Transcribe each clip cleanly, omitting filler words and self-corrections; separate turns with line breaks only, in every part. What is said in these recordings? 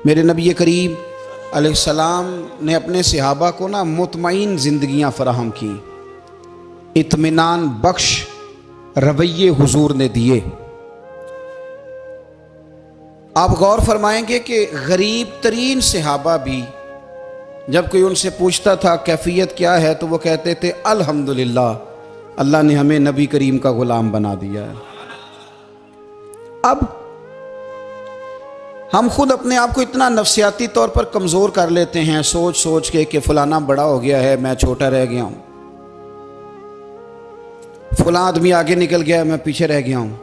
मेरे नबी करीम अलैहिस्सलाम ने अपने सहाबा को ना मुतमईन ज़िंदगियाँ फराहम की, इत्मीनान बख्श रवैये हुजूर ने दिए। आप गौर फरमाएंगे कि गरीब तरीन सहाबा भी जब कोई उनसे पूछता था कैफियत क्या है तो वो कहते थे अल्हम्दुलिल्लाह, अल्लाह ने हमें नबी करीम का गुलाम बना दिया है। अब हम खुद अपने आप को इतना नफ्सियाती तौर पर कमज़ोर कर लेते हैं सोच सोच के कि फलाना बड़ा हो गया है, मैं छोटा रह गया हूँ, फलां आदमी आगे निकल गया है, मैं पीछे रह गया हूँ।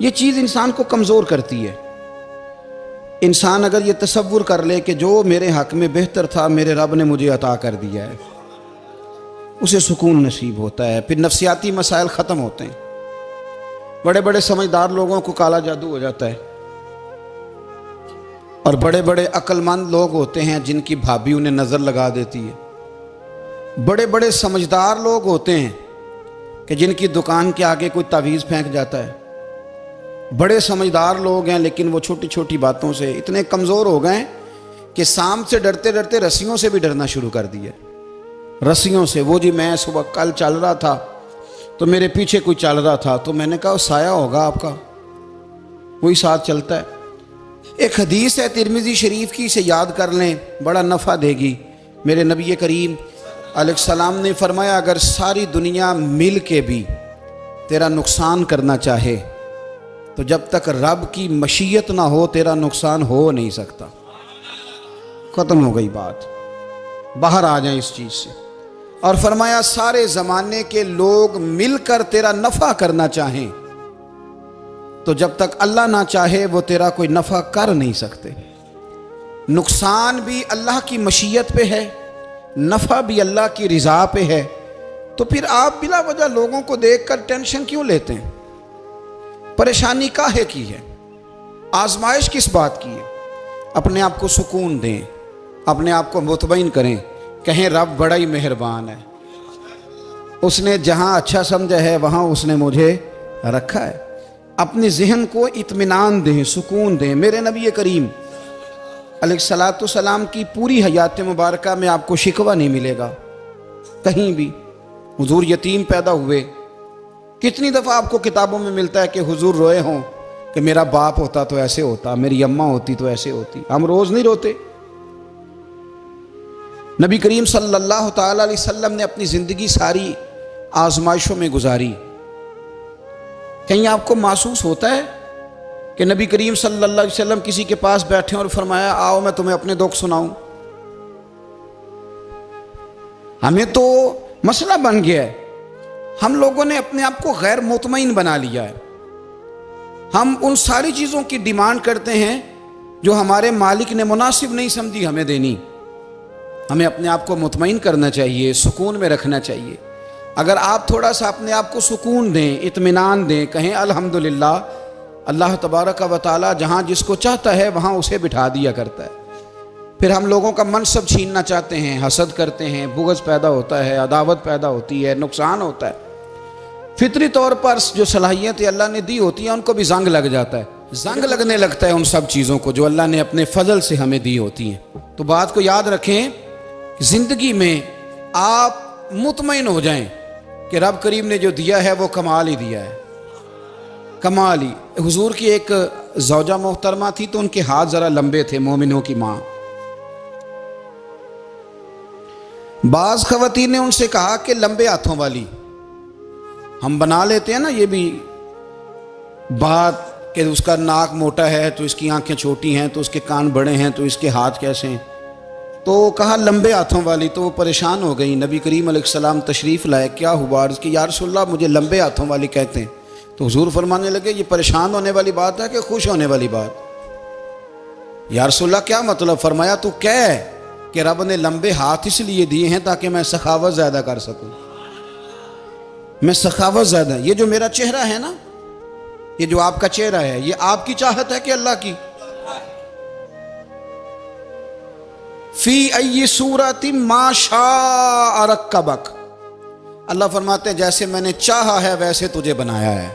ये चीज़ इंसान को कमज़ोर करती है। इंसान अगर ये तसव्वुर कर ले कि जो मेरे हक़ में बेहतर था मेरे रब ने मुझे अता कर दिया है, उसे सुकून नसीब होता है, फिर नफ्सियाती मसाइल ख़त्म होते हैं। बड़े बड़े समझदार लोगों को काला जादू हो जाता है और बड़े बड़े अक्लमंद लोग होते हैं जिनकी भाभी उन्हें नज़र लगा देती है। बड़े बड़े समझदार लोग होते हैं कि जिनकी दुकान के आगे कोई तावीज़ फेंक जाता है। बड़े समझदार लोग हैं लेकिन वो छोटी छोटी बातों से इतने कमज़ोर हो गए कि सांप से डरते डरते रस्सियों से भी डरना शुरू कर दिया। रस्सियों से, वो जी मैं सुबह कल चल रहा था तो मेरे पीछे कोई चल रहा था तो मैंने कहा साया होगा आपका, वही साथ चलता है। एक हदीस है तिरमिज़ी शरीफ की, इसे याद कर लें, बड़ा नफ़ा देगी। मेरे नबी करीम अलैहिस्सलाम ने फरमाया अगर सारी दुनिया मिल के भी तेरा नुकसान करना चाहे तो जब तक रब की मशीयत ना हो तेरा नुकसान हो नहीं सकता। ख़त्म हो गई बात, बाहर आ जाए इस चीज़ से। और फरमाया सारे ज़माने के लोग मिलकर तेरा नफ़ा करना चाहें तो जब तक अल्लाह ना चाहे वो तेरा कोई नफ़ा कर नहीं सकते। नुकसान भी अल्लाह की मशीयत पे है, नफ़ा भी अल्लाह की रिज़ा पे है। तो फिर आप बिला वजह लोगों को देखकर टेंशन क्यों लेते हैं? परेशानी काहे की है? आजमाइश किस बात की है? अपने आप को सुकून दें, अपने आप को मुतमईन करें, कहें रब बड़ा ही मेहरबान है, उसने जहाँ अच्छा समझा है वहाँ उसने मुझे रखा है। अपने जहन को इत्मीनान दें, सुकून दें। मेरे नबी करीम अलैहिस्सलातु सलाम की पूरी हयात मुबारका में आपको शिकवा नहीं मिलेगा कहीं भी। हुजूर यतीम पैदा हुए, कितनी दफ़ा आपको किताबों में मिलता है कि हुजूर रोए हों कि मेरा बाप होता तो ऐसे होता, मेरी अम्मा होती तो ऐसे होती। हम रोज़ नहीं रोते। नबी करीम सल्लल्लाहु ताला अलैहि वसल्लम ने अपनी ज़िंदगी सारी आजमाइशों में गुजारी। कहीं आपको महसूस होता है कि नबी करीम सल्लल्लाहु अलैहि वसल्लम किसी के पास बैठे और फरमाया आओ मैं तुम्हें अपने दुख सुनाऊं? हमें तो मसला बन गया है, हम लोगों ने अपने आप को गैर मुतमईन बना लिया है। हम उन सारी चीज़ों की डिमांड करते हैं जो हमारे मालिक ने मुनासिब नहीं समझी हमें देनी। हमें अपने आप को मुतमईन करना चाहिए, सुकून में रखना चाहिए। अगर आप थोड़ा सा अपने आप को सुकून दें, इत्मीनान दें, कहें अल्हम्दुलिल्लाह, अल्लाह तबारक व तआला जहाँ जिसको चाहता है वहाँ उसे बिठा दिया करता है। फिर हम लोगों का मनसब छीनना चाहते हैं, हसद करते हैं, बुग़्ज़ पैदा होता है, अदावत पैदा होती है, नुकसान होता है। फितरी तौर पर जो सलाहियतें अल्लाह ने दी होती हैं उनको भी जंग लग जाता है, जंग लगने लगता है उन सब चीज़ों को जो अल्लाह ने अपने फजल से हमें दी होती हैं। तो बात को याद रखें, ज़िंदगी में आप मुतमईन हो जाएं कि रब करीम ने जो दिया है वो कमाल ही दिया है, कमाल ही। हुजूर की एक ज़ौजा मोहतरमा थी तो उनके हाथ ज़रा लंबे थे, मोमिनों की माँ। बाज़ ख़वातीन ने उनसे कहा कि लंबे हाथों वाली, हम बना लेते हैं ना ये भी बात कि उसका नाक मोटा है तो इसकी आंखें छोटी हैं, तो उसके कान बड़े हैं तो इसके हाथ कैसे हैं। तो कहा लंबे हाथों वाली, तो वो परेशान हो गई। नबी करीम अलैहिस्सलाम तशरीफ़ लाए, क्या हुआ? अर्ज़ की या रसूलल्लाह मुझे लंबे हाथों वाली कहते हैं। तो हुजूर फरमाने लगे ये परेशान होने वाली बात है कि खुश होने वाली बात? या रसूलल्लाह क्या मतलब? फरमाया तू कह कि रब ने लंबे हाथ इसलिए दिए हैं ताकि मैं सखावत ज़्यादा कर सकूँ, मैं सखावत ज़्यादा। ये जो मेरा चेहरा है ना, ये जो आपका चेहरा है, ये आपकी चाहत है कि अल्लाह की? फी अय्यि सूरति मा शाअ रक्कबक, अल्लाह फरमाते हैं जैसे मैंने चाहा है वैसे तुझे बनाया है।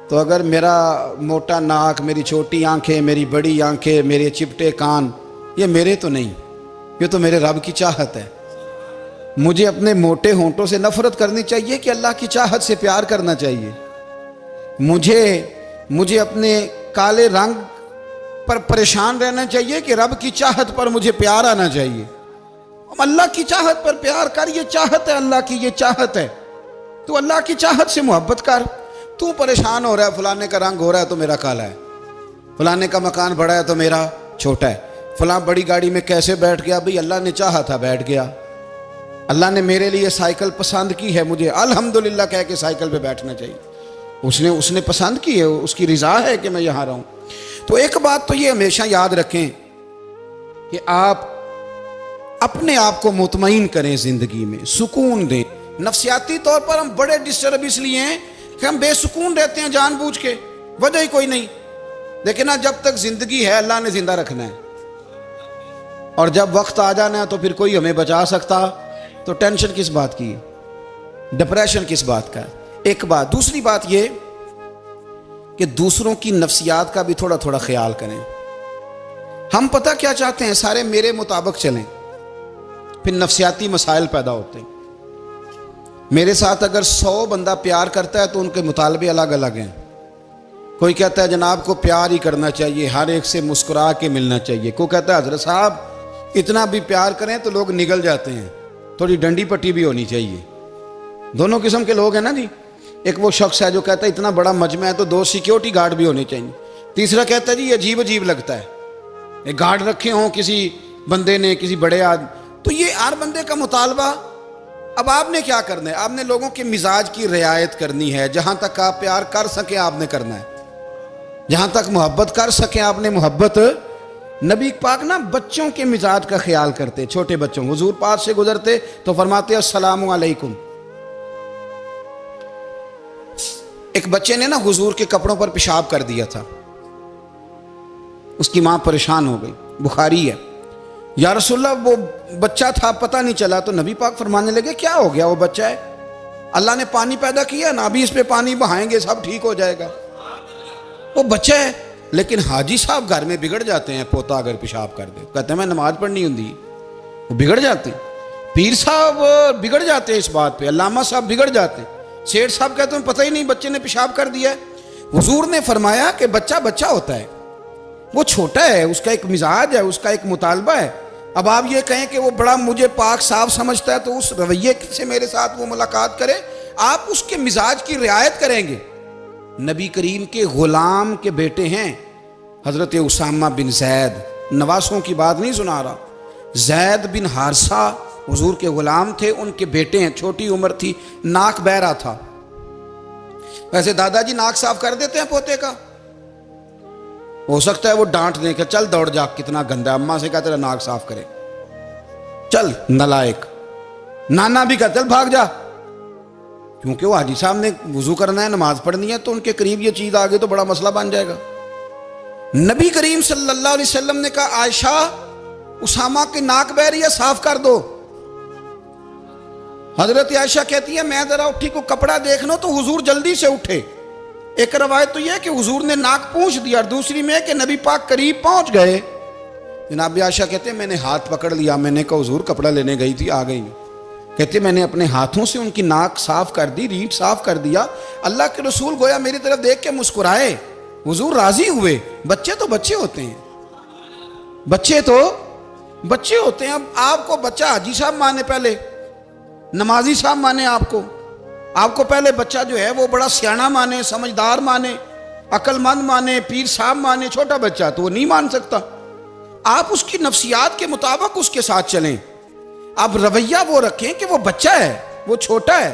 तो अगर मेरा मोटा नाक, मेरी छोटी आंखें, मेरी बड़ी आंखें, मेरे चिपटे कान, ये मेरे तो नहीं, ये तो मेरे रब की चाहत है। मुझे अपने मोटे होंठों से नफरत करनी चाहिए कि अल्लाह की चाहत से प्यार करना चाहिए? मुझे अपने काले रंग पर परेशान रहना चाहिए कि रब की चाहत पर मुझे प्यार आना चाहिए? अल्लाह की चाहत पर प्यार कर, ये चाहत है अल्लाह की, ये चाहत है। तो अल्लाह की चाहत से मोहब्बत कर। तू परेशान हो रहा है, फलाने का रंग हो रहा है तो मेरा काला है, फलाने का मकान बड़ा है तो मेरा छोटा है, फलां बड़ी गाड़ी में कैसे बैठ गया? भाई अल्लाह ने चाहा था बैठ गया। अल्लाह ने मेरे लिए साइकिल पसंद की है, मुझे अल्हम्दुलिल्लाह कह के साइकिल पे बैठना चाहिए। उसने पसंद की है, उसकी रिजा है कि मैं यहाँ रहूँ। तो एक बात तो ये हमेशा याद रखें कि आप अपने आप को मुतमईन करें, जिंदगी में सुकून दें। नफ्सियाती तौर पर हम बड़े डिस्टर्ब इसलिए हैं कि हम बेसुकून रहते हैं जानबूझ के, वजह ही कोई नहीं। लेकिन ना, जब तक जिंदगी है अल्लाह ने जिंदा रखना है, और जब वक्त आ जाना है तो फिर कोई हमें बचा सकता। तो टेंशन किस बात की है, डिप्रेशन किस बात का है? एक बात। दूसरी बात ये कि दूसरों की नफ्सियात का भी थोड़ा थोड़ा ख्याल करें। हम पता क्या चाहते हैं, सारे मेरे मुताबिक चलें, फिर नफ्सियाती मसाइल पैदा होते हैं। मेरे साथ अगर 100 बंदा प्यार करता है तो उनके मुतालबे अलग अलग हैं। कोई कहता है जनाब को प्यार ही करना चाहिए, हर एक से मुस्कुरा के मिलना चाहिए। कोई कहता है हजरत साहब इतना भी प्यार करें तो लोग निगल जाते हैं, थोड़ी डंडी पट्टी भी होनी चाहिए। दोनों किस्म के लोग हैं ना जी। एक वो शख्स है जो कहता है इतना बड़ा मजमा है तो 2 सिक्योरिटी गार्ड भी होने चाहिए। तीसरा कहता है जी अजीब अजीब लगता है, एक गार्ड रखे हों किसी बंदे ने, किसी बड़े आदमी। तो ये हर बंदे का मुतालबा। अब आपने क्या करना है? आपने लोगों के मिजाज की रियायत करनी है। जहां तक आप प्यार कर सके आपने करना है, जहां तक मोहब्बत कर सके आपने मोहब्बत। नबी पाक ना बच्चों के मिजाज का ख्याल करते, छोटे बच्चों। हुजूर पास से गुजरते तो फरमाते अस्सलामु अलैकुम। एक बच्चे ने ना हुजूर के कपड़ों पर पेशाब कर दिया था, उसकी मां परेशान हो गई, बुखारी है। या रसूलल्लाह वो बच्चा था, पता नहीं चला। तो नबी पाक फरमाने लगे क्या हो गया, वो बच्चा है, अल्लाह ने पानी पैदा किया ना, अभी इस पे पानी बहाएंगे सब ठीक हो जाएगा। वो बच्चा है। लेकिन हाजी साहब घर में बिगड़ जाते हैं, पोता अगर पेशाब कर दे, कहते हैं मैं नमाज पढ़नी होती, वो बिगड़ जाते हैं। पीर साहब बिगड़ जाते हैं इस बात पे, अल्लामा साहब बिगड़ जाते हैं। सेठ साहब कहते हैं पता ही नहीं बच्चे ने पेशाब कर दिया है। हुजूर ने फरमाया कि बच्चा बच्चा होता है, वो छोटा है, उसका एक मिजाज है, उसका एक मुतालबा है। अब आप ये कहें कि वो बड़ा मुझे पाक साफ समझता है तो उस रवैये से मेरे साथ वो मुलाकात करे, आप उसके मिजाज की रियायत करेंगे। नबी करीम के गुलाम के बेटे हैं हजरत उसामा बिन जैद, नवासों की बात नहीं सुना रहा। जैद बिन हारसा हुजूर के गुलाम थे, उनके बेटे हैं। छोटी उम्र थी, नाक बह रहा था। वैसे दादाजी नाक साफ कर देते हैं पोते का, हो सकता है वो डांट दें कि चल दौड़ जा, कितना गंदा, अम्मा से कहा तेरा नाक साफ करे, चल नलायक। नाना भी कहा चल भाग जा, क्योंकि वो हाजी साहब ने वुजू करना है, नमाज पढ़नी है, तो उनके करीब ये चीज आ गई तो बड़ा मसला बन जाएगा। नबी करीम सल्लल्लाहु अलैहि वसल्लम ने कहा आयशा उसामा की नाक बह रही है, साफ कर दो। हजरत आयशा कहती है मैं जरा उठी को कपड़ा देख लो तो हुजूर जल्दी से उठे। एक रवायत तो यह कि हुजूर ने नाक पूंछ दिया, और दूसरी में कि नबी पाक करीब पहुंच गए। जनाब आयशा कहते हैं मैंने हाथ पकड़ लिया, मैंने कहा हुजूर कपड़ा लेने गई थी, आ गई। कहते मैंने अपने हाथों से उनकी नाक साफ कर दी, रीढ़ साफ कर दिया। अल्लाह के रसूल गोया मेरी तरफ देख के मुस्कुराए, हुजूर राजी हुए। बच्चे तो बच्चे होते हैं, बच्चे तो बच्चे होते हैं। अब आपको बच्चा हाजी साहब माने, पहले नमाजी साहब माने, आपको पहले बच्चा जो है वो बड़ा सियाना माने, समझदार माने, अक्लमंद माने, पीर साहब माने। छोटा बच्चा तो वो नहीं मान सकता। आप उसकी नफ्सियात के मुताबिक उसके साथ चलें। आप रवैया वो रखें कि वो बच्चा है, वो छोटा है।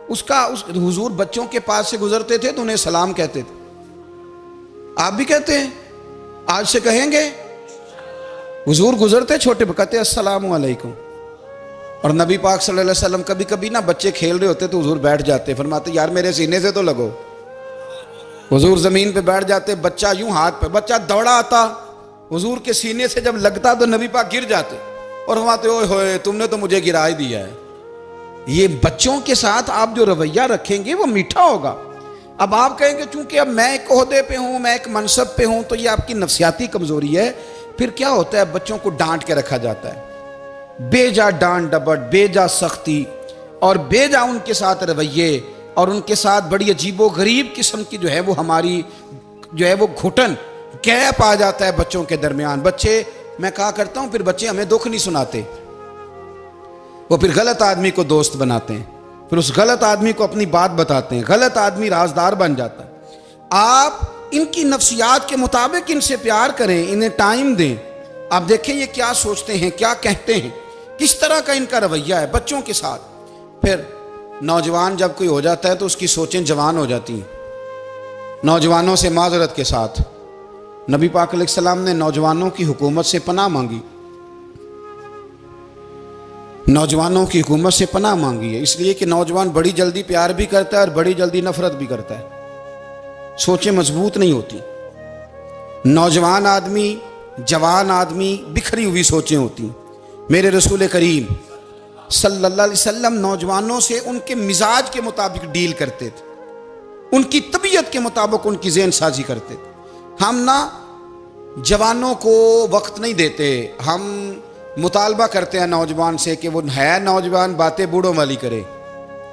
हुजूर बच्चों के पास से गुजरते थे तो उन्हें सलाम कहते थे। आप भी कहते हैं, आज से कहेंगे। हुजूर गुजरते छोटे कहते अस्सलामु अलैकुम। और नबी पाक सल्लल्लाहु अलैहि वसल्लम कभी कभी ना बच्चे खेल रहे होते तो हुजूर बैठ जाते, फरमाते यार मेरे सीने से तो लगो। हुजूर जमीन पे बैठ जाते, बच्चा यूं हाथ पे, बच्चा दौड़ा आता, हुजूर के सीने से जब लगता तो नबी पाक गिर जाते और फरमाते ओए होए तुमने तो मुझे गिरा ही दिया है। ये बच्चों के साथ आप जो रवैया रखेंगे वो मीठा होगा। अब आप कहेंगे चूंकि अब मैं एक ओहदे पे हूं, मैं एक मनसब पे हूं, तो ये आपकी नफसियाती कमजोरी है। फिर क्या होता है, बच्चों को डांट के रखा जाता है, बेजा डांट डपट, बेजा सख्ती और बेजा उनके साथ रवैये और उनके साथ बड़ी अजीबो गरीब किस्म की जो है वो हमारी जो है वो घुटन गैप आ जाता है बच्चों के दरमियान। बच्चे, मैं कहा करता हूं, फिर बच्चे हमें दुख नहीं सुनाते, वो फिर गलत आदमी को दोस्त बनाते हैं, फिर उस गलत आदमी को अपनी बात बताते हैं, गलत आदमी राजदार बन जाता है। आप इनकी नफ्सियात के मुताबिक इनसे प्यार करें, इन्हें टाइम दें। आप देखें ये क्या सोचते हैं, क्या कहते हैं, किस तरह का इनका रवैया है बच्चों के साथ। फिर नौजवान जब कोई हो जाता है तो उसकी सोचें जवान हो जाती हैं। नौजवानों से माजरत के साथ नबी पाक अलैहिस्सलाम ने नौजवानों की हुकूमत से पनाह मांगी, नौजवानों की हुकूमत से पनाह मांगी है, इसलिए कि नौजवान बड़ी जल्दी प्यार भी करता है और बड़ी जल्दी नफरत भी करता है, सोचें मजबूत नहीं होती। नौजवान आदमी, जवान आदमी, बिखरी हुई सोचें होती। मेरे रसूल करीम सल्लल्लाहु अलैहि वसल्लम नौजवानों से उनके मिजाज के मुताबिक डील करते थे, उनकी तबीयत के मुताबिक उनकी ज़हन साजी करते थे। हम ना जवानों को वक्त नहीं देते, हम मुतालबा करते हैं नौजवान से कि वो है नौजवान, बातें बूढ़ों वाली करे।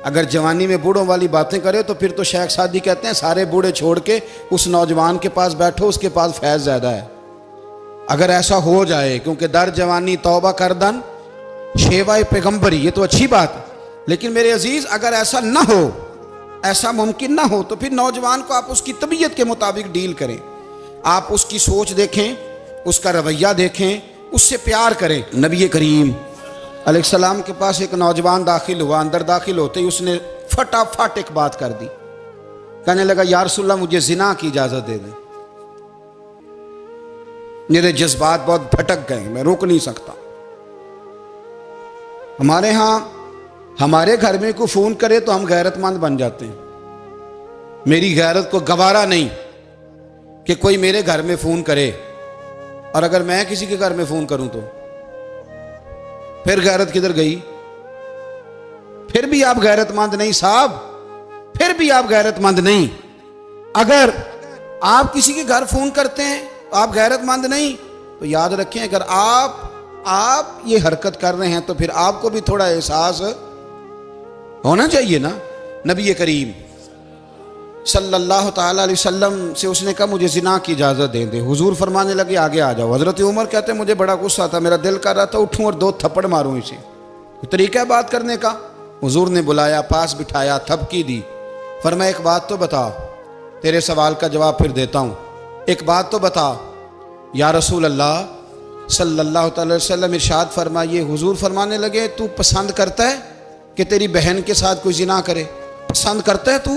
अगर जवानी में बूढ़ों वाली बातें करे तो फिर तो शेख सादी कहते हैं सारे बूढ़े छोड़ के उस नौजवान के पास बैठो, उसके पास फैज़ ज़्यादा है। अगर ऐसा हो जाए, क्योंकि दर जवानी तौबा करदन शेवाए पैगम्बरी, ये तो अच्छी बात है, लेकिन मेरे अजीज़ अगर ऐसा ना हो, ऐसा मुमकिन ना हो, तो फिर नौजवान को आप उसकी तबीयत के मुताबिक डील करें। आप उसकी सोच देखें, उसका रवैया देखें, उससे प्यार करें। नबी करीम अलैहिस्सलाम के पास एक नौजवान दाखिल हुआ, अंदर दाखिल होते ही उसने फटाफट एक बात कर दी, कहने लगा या रसूलल्लाह मुझे जिना की इजाज़त दे दें। मेरे जज्बात बहुत भटक गए, मैं रोक नहीं सकता। हमारे यहाँ हमारे घर में कोई फ़ोन करे तो हम गैरतमंद बन जाते हैं। मेरी गैरत को गवारा नहीं कि कोई मेरे घर में फ़ोन करे, और अगर मैं किसी के घर में फ़ोन करूं तो फिर गैरत किधर गई? फिर भी आप गैरतमंद नहीं साहब, फिर भी आप गैरतमंद नहीं। अगर आप किसी के घर फ़ोन करते हैं तो आप गैरतमंद नहीं, तो याद रखें अगर आप ये हरकत कर रहे हैं तो फिर आपको भी थोड़ा एहसास होना चाहिए ना। नबी करीम सल्लल्लाहु ताला अलैहि वसल्लम से उसने कहा मुझे जिना की इजाज़त दे दे। हुजूर फरमाने लगे आगे आ जाओ। हज़रत उमर कहते हैं मुझे बड़ा गुस्सा था, मेरा दिल कर रहा था उठूं और 2 थप्पड़ मारूं इसे। तरीका है बात करने का। हुजूर ने बुलाया, पास बिठाया, थपकी दी, फरमाया एक बात तो बता, तेरे सवाल का जवाब फिर देता हूँ, एक बात तो बता। या रसूल अल्लाह सल्लल्लाहु अलैहि वसल्लम इरशाद फरमाइए। हुजूर फरमाने लगे तू पसंद करता है कि तेरी बहन के साथ कोई जिना करे? पसंद करता है तू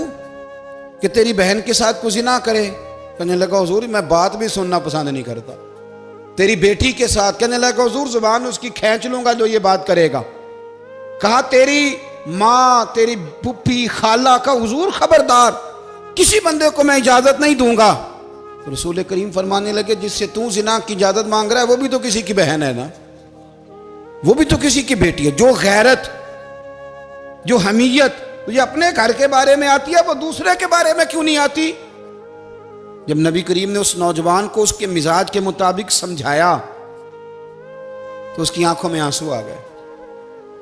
कि तेरी बहन के साथ कोई जिना करे? कहने लगा हुजूर मैं बात भी सुनना पसंद नहीं करता। तेरी बेटी के साथ? कहने लगा हुजूर जुबान उसकी खींच लूंगा जो ये बात करेगा। कहा तेरी माँ, तेरी पुप्पी, खाला का? हुजूर खबरदार, किसी बंदे को मैं इजाजत नहीं दूंगा। तो रसूल करीम फरमाने लगे जिससे तू जिना की इजाजत मांग रहा है वो भी तो किसी की बहन है ना, वो भी तो किसी की बेटी है। जो गैरत, जो हमीयत तुझे अपने घर के बारे में आती है वो दूसरे के बारे में क्यों नहीं आती? जब नबी करीम ने उस नौजवान को उसके मिजाज के मुताबिक समझाया तो उसकी आंखों में आंसू आ गए।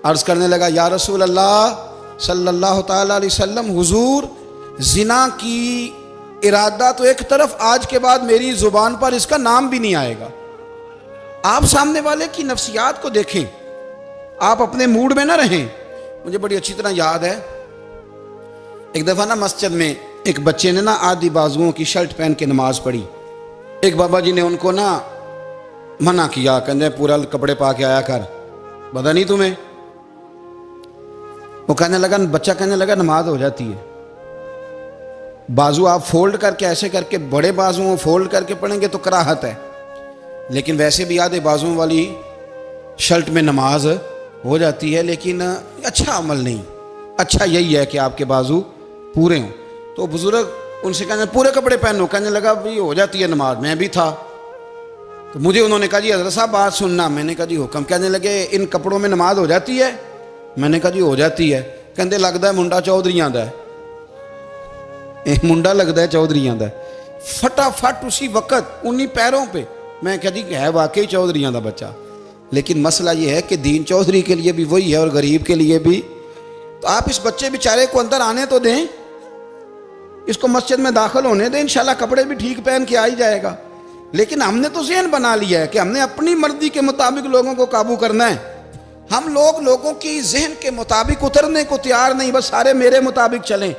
अर्ज करने लगा या रसूल अल्लाह सल्लल्लाहु ताला अलैहि वसल्लम, हुजूर जिना की इरादा तो एक तरफ, आज के बाद मेरी जुबान पर इसका नाम भी नहीं आएगा। आप सामने वाले की नफ्सियात को देखें, आप अपने मूड में ना रहें। मुझे बड़ी अच्छी तरह याद है एक दफ़ा ना मस्जिद में एक बच्चे ने ना आधी बाजुओं की शर्ट पहन के नमाज पढ़ी। एक बाबा जी ने उनको ना मना किया, कहते पूरा कपड़े पा के आया कर, पता नहीं तुम्हें? वो कहने लगा, बच्चा कहने लगा नमाज हो जाती है, बाजू आप फोल्ड करके ऐसे करके, बड़े बाजुओं फोल्ड करके पढ़ेंगे तो कराहत है, लेकिन वैसे भी आधे बाजुओं वाली शर्ट में नमाज हो जाती है, लेकिन अच्छा अमल नहीं। अच्छा यही है कि आपके बाजू पूरे हों। तो बुजुर्ग उनसे कहने पूरे कपड़े पहनो, कहने लगा भाई हो जाती है नमाज, मैं भी था। तो मुझे उन्होंने कहा जी हज़रत साहब बात सुनना। मैंने कहा जी हुक्म। कहने लगे इन कपड़ों में नमाज हो जाती है? मैंने कहा जी हो जाती है। कहते लगता है मुंडा चौधरी आंदा है। ਇਹ ਮੁੰਡਾ लगता है चौधरीਆਂ ਦਾ। फटाफट उसी वक्त उन्हीं पैरों पे मैं कह दी है वाकई चौधरीਆਂ ਦਾ बच्चा। लेकिन मसला ये है कि दीन चौधरी के लिए भी वही है और गरीब के लिए भी। तो आप इस बच्चे बेचारे को अंदर आने तो दें, इसको मस्जिद में दाखिल होने दें, इंशाल्लाह कपड़े भी ठीक पहन के आ ही जाएगा। लेकिन हमने तो ज़हन बना लिया है कि हमने अपनी मर्जी के मुताबिक लोगों को काबू करना है। हम लोगों की जहन के मुताबिक उतरने को तैयार नहीं, बस सारे मेरे मुताबिक चलें।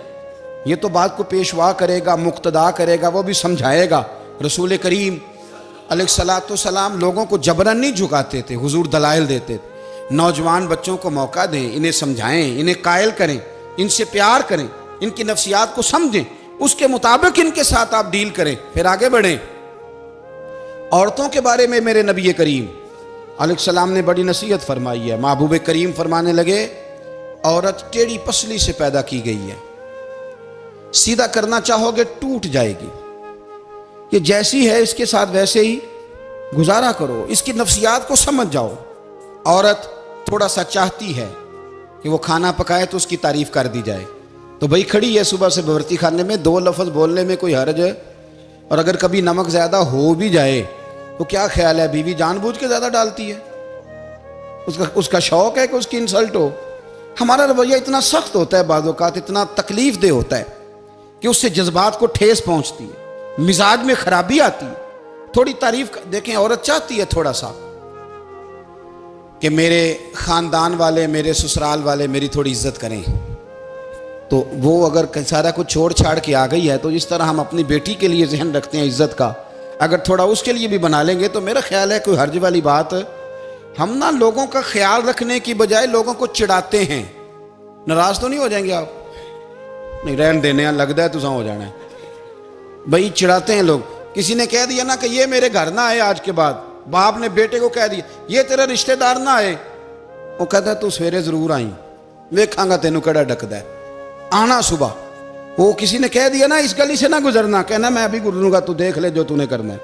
ये तो बात को पेशवा करेगा, मुक्तदा करेगा, वो भी समझाएगा। रसूल करीम अलैहिस्सलाम लोगों को जबरन नहीं झुकाते थे, हुजूर दलाइल देते थे। नौजवान बच्चों को मौका दें, इन्हें समझाएं, इन्हें कायल करें, इनसे प्यार करें, इनकी नफ्सियात को समझें, उसके मुताबिक इनके साथ आप डील करें, फिर आगे बढ़ें। औरतों के बारे में मेरे नबी करीम अलैहिस्सलाम ने बड़ी नसीहत फरमाई है। महबूब करीम फरमाने लगे, औरत टेढ़ी पसली से पैदा की गई है, सीधा करना चाहोगे टूट जाएगी। ये जैसी है इसके साथ वैसे ही गुजारा करो, इसकी नफ्सियात को समझ जाओ। औरत थोड़ा सा चाहती है कि वो खाना पकाए तो उसकी तारीफ कर दी जाए, तो भाई खड़ी है सुबह से बवर्ती खाने में, दो लफ्ज़ बोलने में कोई हर्ज है। और अगर कभी नमक ज़्यादा हो भी जाए तो क्या ख्याल है, बीवी जानबूझ के ज़्यादा डालती है, उसका शौक़ है कि उसकी इंसल्ट हो। हमारा रवैया इतना सख्त होता है, बाज़ औक़ात इतना तकलीफ़ दे होता है कि उससे जज्बात को ठेस पहुँचती है, मिजाज में खराबी आती है। थोड़ी तारीफ देखें, औरत चाहती है थोड़ा सा कि मेरे ख़ानदान वाले, मेरे ससुराल वाले मेरी थोड़ी इज्जत करें, तो वो अगर सारा कुछ छोड़ छाड़ के आ गई है, तो जिस तरह हम अपनी बेटी के लिए जहन रखते हैं इज्जत का, अगर थोड़ा उसके लिए भी बना लेंगे तो मेरा ख्याल है कोई हर्ज वाली बात। हम ना लोगों का ख्याल रखने की बजाय लोगों को चिढ़ाते हैं। नाराज़ तो नहीं हो जाएंगे आप? नहीं, रहन देने लगता है तुझा हो जाना है भाई, चिढ़ाते हैं लोग। किसी ने कह दिया ना कि ये मेरे घर ना आए आज के बाद, बाप ने बेटे को कह दिया ये तेरा रिश्तेदार ना आए, वो कहता है तू सवेरे जरूर आई, वेखांगा तेनू कड़ा डकदा है, आना सुबह। वो किसी ने कह दिया ना इस गली से ना गुजरना, कहना मैं अभी गुजरूंगा, तू देख ले जो तूने करना है।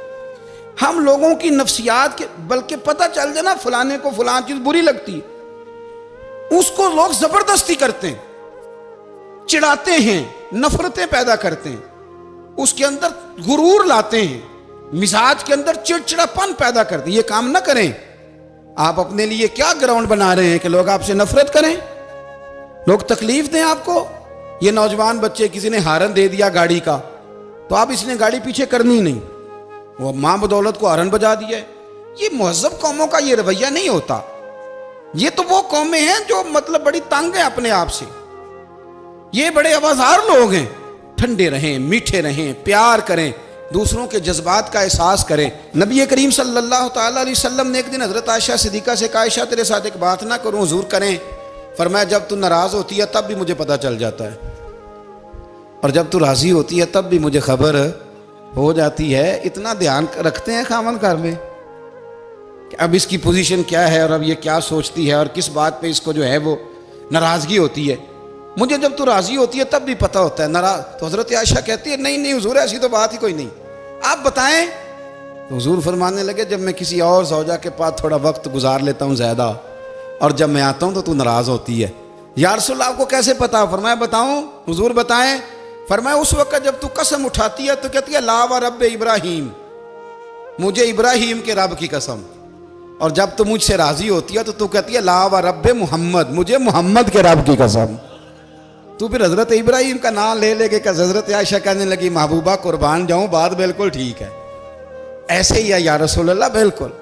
हम लोगों की नफ्सियात के, बल्कि पता चल जाए ना फलाने को फलान चीज बुरी लगती है, उसको लोग जबरदस्ती करते हैं, चिढ़ाते हैं, नफरतें पैदा करते हैं, उसके अंदर गुरूर लाते हैं, मिजाज के अंदर चिड़चिड़ापन पैदा करते हैं। ये काम ना करें। आप अपने लिए क्या ग्राउंड बना रहे हैं कि लोग आपसे नफरत करें, लोग तकलीफ दें आपको। ये नौजवान बच्चे, किसी ने हारन दे दिया गाड़ी का, तो आप इसने गाड़ी पीछे करनी नहीं, वो मां बदौलत को हारन बजा दिया है। ये मुहज़्ज़ब कौमों का ये रवैया नहीं होता। ये तो वो कौमें हैं जो मतलब बड़ी तंग है अपने आप से, ये बड़े आवाज़ार लोग हैं। ठंडे रहें, मीठे रहें, प्यार करें, दूसरों के जज्बात का एहसास करें। नबी करीम सल्लल्लाहु ताला अलैहि वसल्लम ने एक दिन हज़रत आयशा सिद्दीक़ा से कहा, आयशा तेरे साथ एक बात ना करूं, हुजूर करें। फरमाया जब तू नाराज़ होती है तब भी मुझे पता चल जाता है, और जब तू राज़ी होती है तब भी मुझे खबर हो जाती है। इतना ध्यान रखते हैं खामन घर में कि अब इसकी पोजीशन क्या है और अब ये क्या सोचती है और किस बात पे इसको जो है वो नाराज़गी होती है। मुझे जब तू राज़ी होती है तब भी पता होता है नाराज़। तो हज़रत आयशा कहती है नहीं नहीं हुजूर ऐसी तो बात ही कोई नहीं, आप बताएं। तो हुजूर फरमाने लगे जब मैं किसी और ज़ौजा के पास थोड़ा वक्त गुजार लेता हूँ ज़्यादा, और जब मैं आता हूँ तो तू नाराज़ होती है। या रसूल अल्लाह आपको कैसे पता? फरमाया बताऊँ? हुजूर बताएं। फरमाया उस वक्त जब तू कसम उठाती है तो कहती है ला व रब इब्राहीम, मुझे इब्राहीम के रब की कसम। और जब तू मुझसे राज़ी होती है तो तू कहती है ला व रब मोहम्मद, मुझे मोहम्मद के रब की कसम। तू फिर हज़रत इब्राहीम का नाम ले लेके का हज़रत आयशा कहने लगी महबूबा कुर्बान जाऊँ, बात बिल्कुल ठीक है, ऐसे ही है या रसूल अल्लाह, बिल्कुल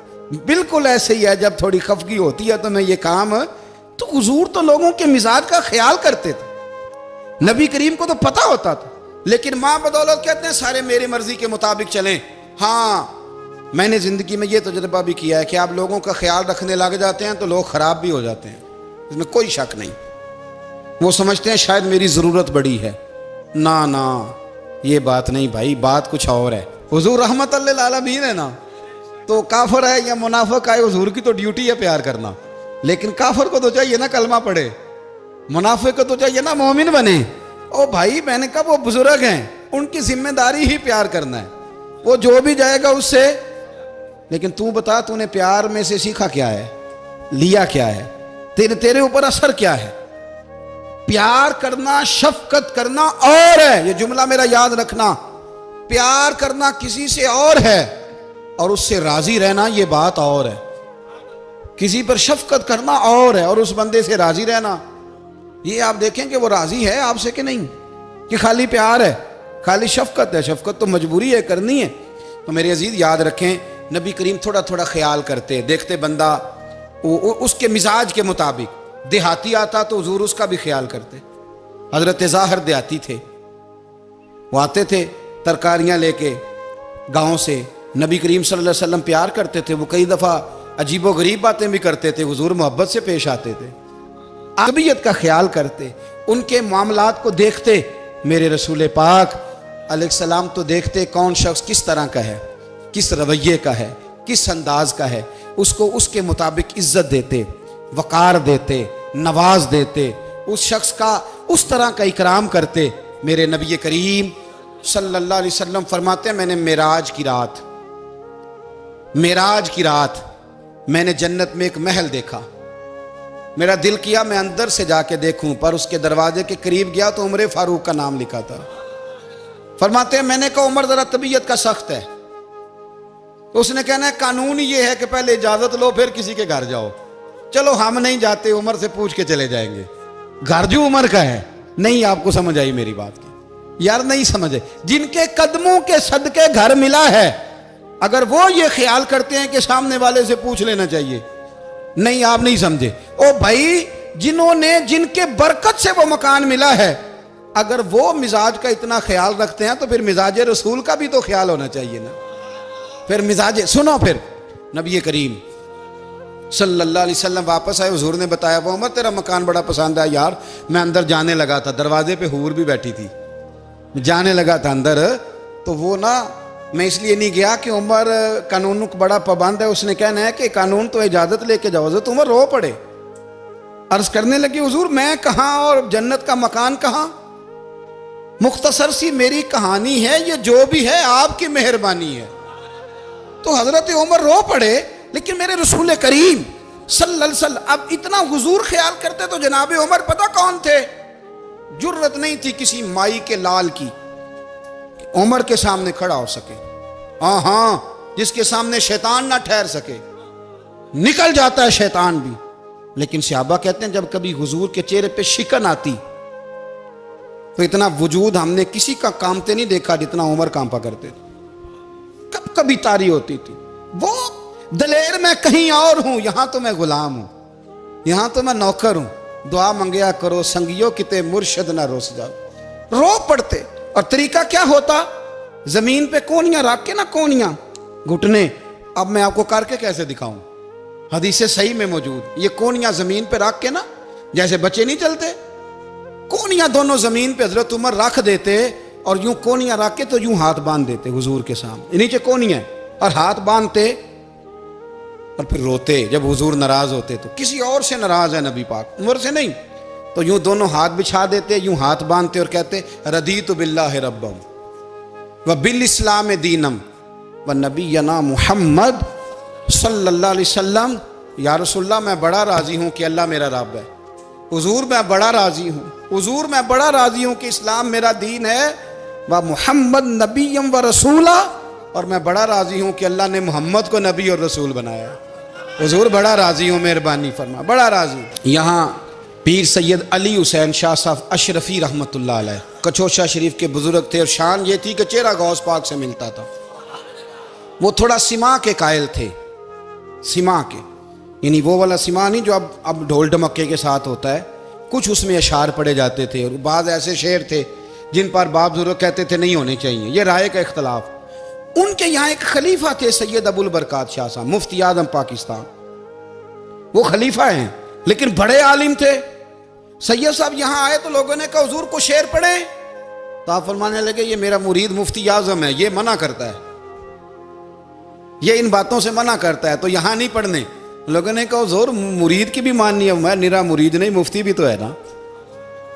बिल्कुल ऐसे ही है। जब थोड़ी खफगी होती है तो मैं ये काम, तो हुजूर तो लोगों के मिजाज का ख्याल करते थे, नबी करीम को तो पता होता था। लेकिन माँ बदौलत कहते हैं सारे मेरी मर्जी के मुताबिक चलें। हाँ, मैंने ज़िंदगी में ये तजुर्बा भी किया है कि आप लोगों का ख्याल रखने लग जाते हैं तो लोग ख़राब भी हो जाते हैं, इसमें कोई शक नहीं। वो समझते हैं शायद मेरी ज़रूरत बड़ी है, ना ना ये बात नहीं भाई, बात कुछ और है। हुजूर रहमत लिल आलमीन है ना, तो काफिर है या मुनाफिक है, हुजूर की तो ड्यूटी है प्यार करना। लेकिन काफिर को तो चाहिए ना कलमा पढ़े, मुनाफिक को तो चाहिए ना मोमिन बने। ओ भाई मैंने कहा वो बुजुर्ग हैं, उनकी जिम्मेदारी ही प्यार करना है, वो जो भी जाएगा उससे। लेकिन तू बता तूने प्यार में से सीखा क्या है, लिया क्या है, तेरे ऊपर असर क्या है? प्यार करना, शफकत करना और है, ये जुमला मेरा याद रखना। प्यार करना किसी से और है और उससे राजी रहना ये बात और है। किसी पर शफकत करना और है और उस बंदे से राजी रहना, ये आप देखें कि वो राजी है आपसे कि नहीं, कि खाली प्यार है, खाली शफकत है। शफकत तो मजबूरी है, करनी है। तो मेरे अजीज याद रखें, नबी करीम थोड़ा थोड़ा ख्याल करते, देखते बंदा उसके मिजाज के मुताबिक, देहाती आता तो हुजूर उसका भी ख्याल करते। हजरत ज़ाहिर देहाती थे, वो आते थे तरकारियां लेके गांव से, नबी करीम सल्लल्लाहु अलैहि वसल्लम प्यार करते थे, वो कई दफ़ा अजीबो गरीब बातें भी करते थे, हुजूर मोहब्बत से पेश आते थे, तबीयत का ख्याल करते, उनके मामलात को देखते। मेरे रसूल पाक अलैहिस्सलाम तो देखते कौन शख्स किस तरह का है, किस रवैये का है, किस अंदाज का है, उसको उसके मुताबिक इज्जत देते, वक़ार देते, नवाज देते, उस शख्स का उस तरह का इकराम करते। मेरे नबी करीम सल्लल्लाहु अलैहि वसल्लम फरमाते हैं, मैंने मेराज की रात मैंने जन्नत में एक महल देखा। मेरा दिल किया मैं अंदर से जाके देखूं, पर उसके दरवाजे के करीब गया तो उमर फारूक का नाम लिखा था। फरमाते हैं मैंने कहा उमर जरा तबीयत का सख्त है। उसने कहना है कानून ये है कि पहले इजाजत लो फिर किसी के घर जाओ। चलो हम नहीं जाते, उमर से पूछ के चले जाएंगे। घर जो उमर का है, नहीं आपको समझ आई मेरी बात की यार, नहीं समझे। जिनके कदमों के सदके घर मिला है, अगर वो ये ख्याल करते हैं कि सामने वाले से पूछ लेना चाहिए, नहीं आप नहीं समझे। ओ भाई, जिन्होंने जिनके बरकत से वो मकान मिला है, अगर वो मिजाज का इतना ख्याल रखते हैं तो फिर मिजाज रसूल का भी तो ख्याल होना चाहिए ना। फिर मिजाज सुनो, फिर नबी करीम सल्लल्लाहु अलैहि वसल्लम वापस आए, हुजूर ने बताया वो उमर तेरा मकान बड़ा पसंद है यार। मैं अंदर जाने लगा था, दरवाजे पे हूर भी बैठी थी, जाने लगा था अंदर, तो वो ना मैं इसलिए नहीं गया कि उमर कानून को बड़ा पाबंद है। उसने कहना है कि कानून तो इजाजत लेके जाओ। तो उमर रो पड़े, अर्ज करने लगी हुजूर मैं कहाँ और जन्नत का मकान कहाँ। मुख्तसर सी मेरी कहानी है, ये जो भी है आपकी मेहरबानी है। तो हजरत उमर रो पड़े। लेकिन मेरे रसूल करीम सल्लल्लाहु अलैहि वसल्लम अब इतना हुजूर ख्याल करते तो जनाब उमर पता कौन थे, जुर्रत नहीं थी किसी माई के लाल की उमर के सामने खड़ा हो सके। हाँ, जिसके सामने शैतान ना ठहर सके, निकल जाता है शैतान भी। लेकिन सहाबा कहते हैं जब कभी हुजूर के चेहरे पे शिकन आती तो इतना वजूद हमने किसी का कांपते नहीं देखा जितना उमर कांपा करते थे। कब कभी तारी होती थी वो दलेर मैं कहीं और हूं, यहां तो मैं गुलाम हूं, यहां तो मैं नौकर हूं। दुआ मंगया करो संगियो किते मुर्शद ना रोस जाओ। रो पड़ते। और तरीका क्या होता, जमीन पे कोनियां रख के ना, कोनियां घुटने, अब मैं आपको करके कैसे दिखाऊं, हदीस सही में मौजूद। ये कोनियां जमीन पे रख के ना, जैसे बच्चे नहीं चलते, कोनियां दोनों जमीन पे हजरत उमर रख देते और यूं कोनियां रख के तो यूं हाथ बांध देते हुजूर के सामने, नीचे कोनियां और हाथ बांधते और फिर रोते। जब हुजूर नाराज होते तो किसी और से नाराज है नबी पाक, उमर से नहीं, तो यूं दोनों हाथ बिछा देते, यूं हाथ बांधते और कहते रदीतु बिल्लाहि रब्बम व बिल इस्लाम दीनम व नबीना मुहम्मद सल्लल्लाहु अलैहि वसल्लम। या रसूलल्लाह मैं बड़ा राजी हूं कि अल्लाह मेरा रब है। हुजूर मैं बड़ा राजी हूं, हुजूर मैं बड़ा राजी हूं कि इस्लाम मेरा दीन है। व मुहम्मद नबीयम व रसूला, और मैं बड़ा राजी हूं कि अल्लाह ने मोहम्मद को नबी और रसूल बनाया। हुजूर बड़ा राजी हूं, मेहरबानी फरमा, बड़ा राजी। यहाँ पीर सैयद अली हुसैन शाह साहब अशरफी रहमतुल्लाह अलैह कचौशा शरीफ के बुजुर्ग थे और शान ये थी कि चेहरा गौस पाक से मिलता था। वो थोड़ा सिमा के कायल थे, सिमा के, यानी वो वाला सिमा नहीं जो अब ढोल ढमक्के के साथ होता है, कुछ उसमें अशार पड़े जाते थे। और बाद ऐसे शेर थे जिन पर बाप बुजुर्ग कहते थे नहीं होने चाहिए, ये राय का इख्तलाफ। उनके यहाँ एक खलीफा थे सैयद अबुल बरकात शाह साहब, मुफ्ती आजम पाकिस्तान। वो खलीफा हैं लेकिन बड़े आलिम थे। सैयद साहब यहाँ आए तो लोगों ने कहा हुजूर को शेर पढ़े, तो आप फरमाने लगे ये मेरा मुरीद मुफ्ती आजम है, ये मना करता है, ये इन बातों से मना करता है, तो यहाँ नहीं पढ़ने। लोगों ने कहा हुजूर मुरीद की भी माननी है, मैं निरा मुरीद नहीं मुफ्ती भी तो है ना,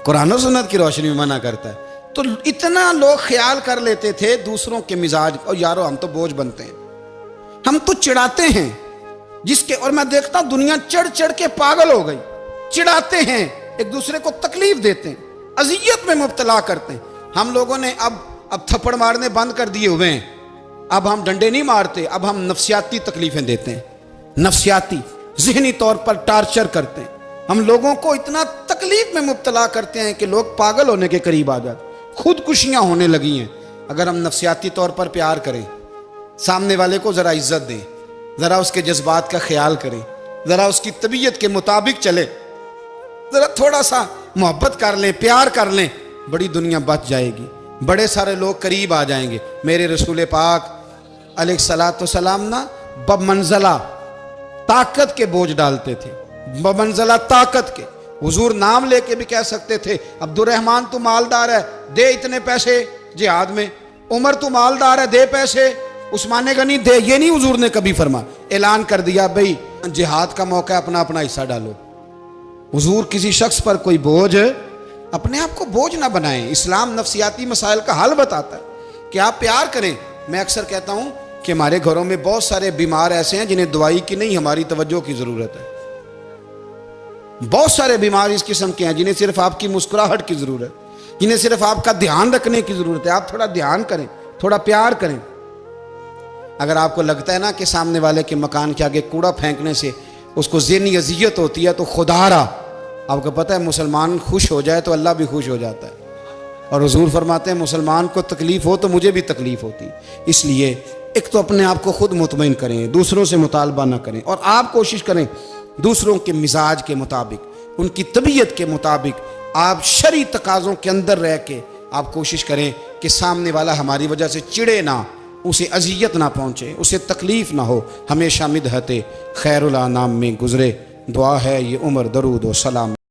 कुरान और सुन्नत की रोशनी में मना करता है। तो इतना लोग ख्याल कर लेते थे दूसरों के मिजाज, और यारो हम तो बोझ बनते हैं, हम तो चिढ़ाते हैं जिसके, और मैं देखता दुनिया चढ़ चढ़ के पागल हो गई, चिढ़ाते हैं एक दूसरे को तकलीफ देते हैं, अजियत में मुब्तला करते हैं। हम लोगों ने अब थप्पड़ मारने बंद कर दिए हुए हैं। अब हम डंडे नहीं मारते, अब हम नफ्सियाती तकलीफें देते हैं, नफ्सियाती ज़हनी तौर पर टार्चर करते हैं। हम लोगों को इतना तकलीफ में मुब्तला करते हैं कि लोग पागल होने के करीब आ जाते, खुदकुशियां होने लगी हैं। अगर हम नफ्सियाती तौर पर प्यार करें, सामने वाले को ज़रा इज्जत दें, ज़रा उसके जज्बात का ख्याल करें, ज़रा उसकी तबीयत के मुताबिक चले, ज़रा थोड़ा सा मोहब्बत कर लें, प्यार कर लें, बड़ी दुनिया बच जाएगी, बड़े सारे लोग करीब आ जाएंगे। मेरे रसूल पाक अलैहिस्सलाम ना बमंज़ला ताकत के बोझ डालते थे, बमंज़ला ताकत के। हुजूर नाम लेके भी कह सकते थे, अब्दुर्रहमान तू मालदार है, दे इतने पैसे जिहाद में। उमर तू मालदार है, दे पैसे। उस्मान गनी दे, ये नहीं हुजूर ने कभी फरमा। ऐलान कर दिया भाई जिहाद का मौका है, अपना अपना हिस्सा डालो। हुजूर किसी शख्स पर कोई बोझ, अपने आप को बोझ ना बनाएं। इस्लाम नफ्सियाती मसाइल का हल बताता है कि आप प्यार करें। मैं अक्सर कहता हूं कि हमारे घरों में बहुत सारे बीमार ऐसे हैं जिन्हें दवाई की नहीं, हमारी तवज्जो की जरूरत है। बहुत सारे बीमार इस किस्म के हैं जिन्हें सिर्फ आपकी मुस्कुराहट की जरूरत, जिन्हें सिर्फ आपका ध्यान रखने की जरूरत है। आप थोड़ा ध्यान करें, थोड़ा प्यार करें। अगर आपको लगता है ना कि सामने वाले के मकान के आगे कूड़ा फेंकने से उसको ज़हनी अजियत होती है, तो खुदारा, आपको पता है मुसलमान खुश हो जाए तो अल्लाह भी खुश हो जाता है। और हुजूर फरमाते हैं मुसलमान को तकलीफ हो तो मुझे भी तकलीफ होती। इसलिए एक तो अपने आप को खुद मुतमईन करें, दूसरों से मुतालबा ना करें, और आप कोशिश करें दूसरों के मिजाज के मुताबिक, उनकी तबीयत के मुताबिक, आप शरई तकाज़ों के अंदर रह के आप कोशिश करें कि सामने वाला हमारी वजह से चिड़े ना, उसे अजियत ना पहुँचे, उसे तकलीफ़ ना हो। हमेशा मिदहते खैरुल अनाम में गुज़रे। दुआ है ये उम्र दरूद व सलाम।